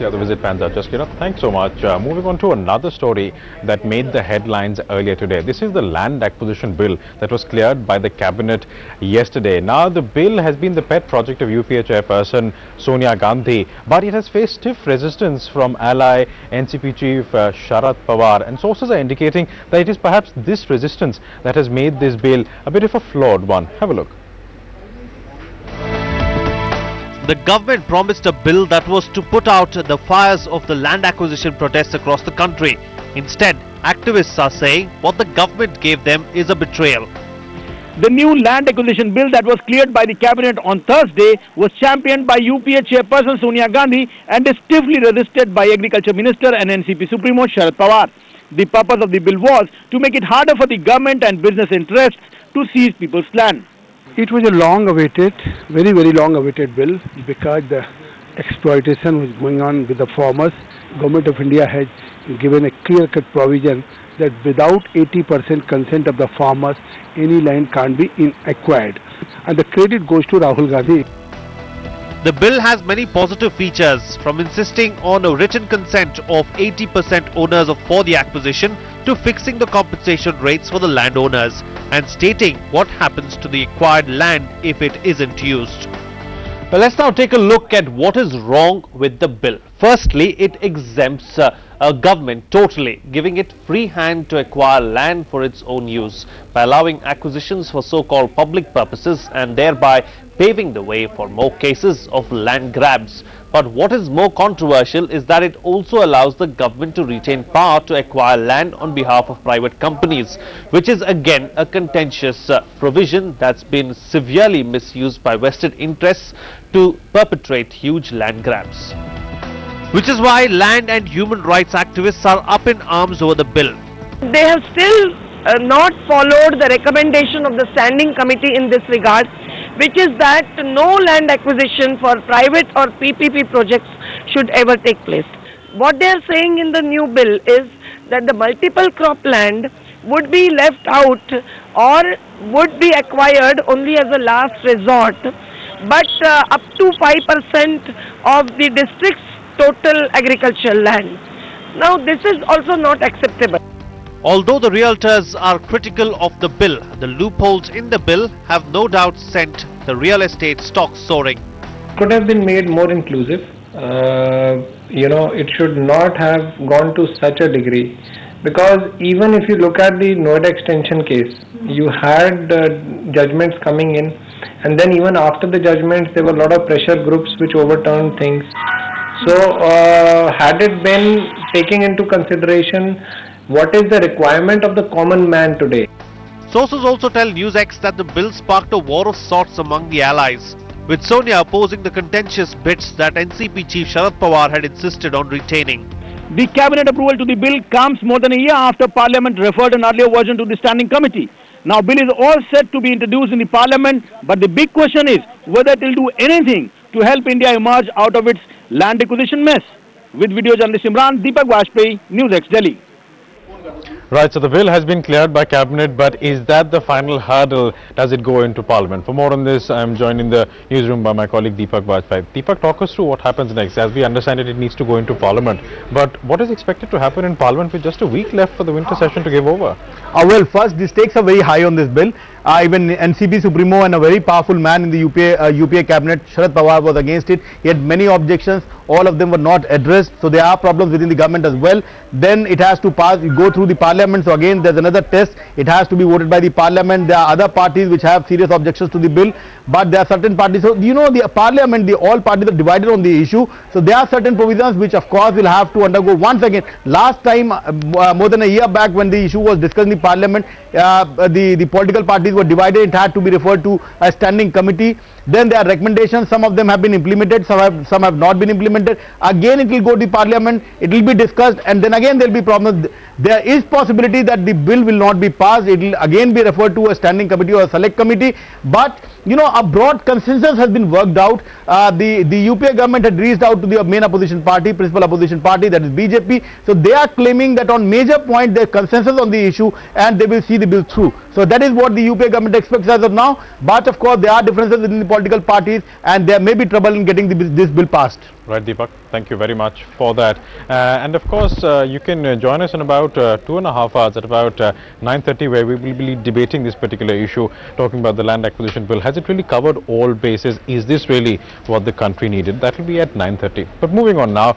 Yeah, the visit pans out. Jaskirat, thanks so much. Moving on to another story that made the headlines earlier today. This is the land acquisition bill that was cleared by the cabinet yesterday. Now, the bill has been the pet project of UPA chairperson Sonia Gandhi, but it has faced stiff resistance from ally NCP chief Sharad Pawar, and sources are indicating that it is perhaps this resistance that has made this bill a bit of a flawed one. Have a look. The government promised a bill that was to put out the fires of the land acquisition protests across the country. Instead, activists are saying what the government gave them is a betrayal. The new land acquisition bill that was cleared by the cabinet on Thursday was championed by UPA chairperson Sonia Gandhi and is stiffly resisted by Agriculture Minister and NCP Supremo Sharad Pawar. The purpose of the bill was to make it harder for the government and business interests to seize people's land. It was a long-awaited, very long-awaited bill because the exploitation was going on with the farmers. Government of India has given a clear-cut provision that without 80% consent of the farmers, any land can't be acquired. And the credit goes to Rahul Gandhi. The bill has many positive features, from insisting on a written consent of 80% owners for the acquisition to fixing the compensation rates for the landowners and stating what happens to the acquired land if it isn't used. But let's now take a look at what is wrong with the bill. Firstly, it exempts a government totally, giving it free hand to acquire land for its own use by allowing acquisitions for so-called public purposes and thereby paving the way for more cases of land grabs. But what is more controversial is that it also allows the government to retain power to acquire land on behalf of private companies, which is again a contentious provision that's been severely misused by vested interests to perpetrate huge land grabs. Which is why land and human rights activists are up in arms over the bill. They have still not followed the recommendation of the standing committee in this regard, which is that no land acquisition for private or PPP projects should ever take place. What they are saying in the new bill is that the multiple crop land would be left out or would be acquired only as a last resort, but up to 5% of the district's total agricultural land. Now, this is also not acceptable. Although the realtors are critical of the bill, the loopholes in the bill have no doubt sent the real estate stocks soaring. Could have been made more inclusive. It should not have gone to such a degree, because even if you look at the Noida extension case, you had judgments coming in, and then even after the judgments there were a lot of pressure groups which overturned things. So had it been taking into consideration what is the requirement of the common man today. Sources also tell NewsX that the bill sparked a war of sorts among the allies, with Sonia opposing the contentious bits that NCP chief Sharad Pawar had insisted on retaining. The cabinet approval to the bill comes more than a year after Parliament referred an earlier version to the standing committee. Now, bill is all set to be introduced in the Parliament, but the big question is whether it will do anything to help India emerge out of its land acquisition mess. With video journalist Imran, Deepak Vajpayee, NewsX Delhi. Right, so the bill has been cleared by cabinet, but is that the final hurdle? Does it go into parliament? For more on this, I am joined in the newsroom by my colleague Deepak Vajpayee. Deepak, talk us through what happens next. As we understand it, it needs to go into parliament. But what is expected to happen in parliament with just a week left for the winter session to give over? Well, first, the stakes are very high on this bill. Even NCP Supremo and a very powerful man in the UPA cabinet, Sharad Pawar, was against it. He had many objections. All of them were not addressed. So there are problems within the government as well. Then it has to pass, go through the parliament. So again, there's another test. It has to be voted by the parliament. There are other parties which have serious objections to the bill. But there are certain parties. So, the parliament, all parties are divided on the issue. So there are certain provisions which, of course, will have to undergo once again. Last time, more than a year back, when the issue was discussed in the parliament, the political parties were divided. It had to be referred to a standing committee. Then there are recommendations. Some of them have been implemented, some have not been implemented. Again, it will go to parliament. It will be discussed, and then again there will be problems. There is possibility that the bill will not be passed. It will again be referred to a standing committee or a select committee. But a broad consensus has been worked out. The UPA government had reached out to the main opposition party, principal opposition party, that is BJP. So they are claiming that on major point there is consensus on the issue and they will see the bill through. So that is what the UPA government expects as of now. But of course there are differences within the political parties, and there may be trouble in getting this bill passed. Right, Deepak. Thank you very much for that. And of course, you can join us in about 2.5 hours at about 9:30, where we will be debating this particular issue, talking about the land acquisition bill. Has it really covered all bases? Is this really what the country needed? That will be at 9:30. But moving on now.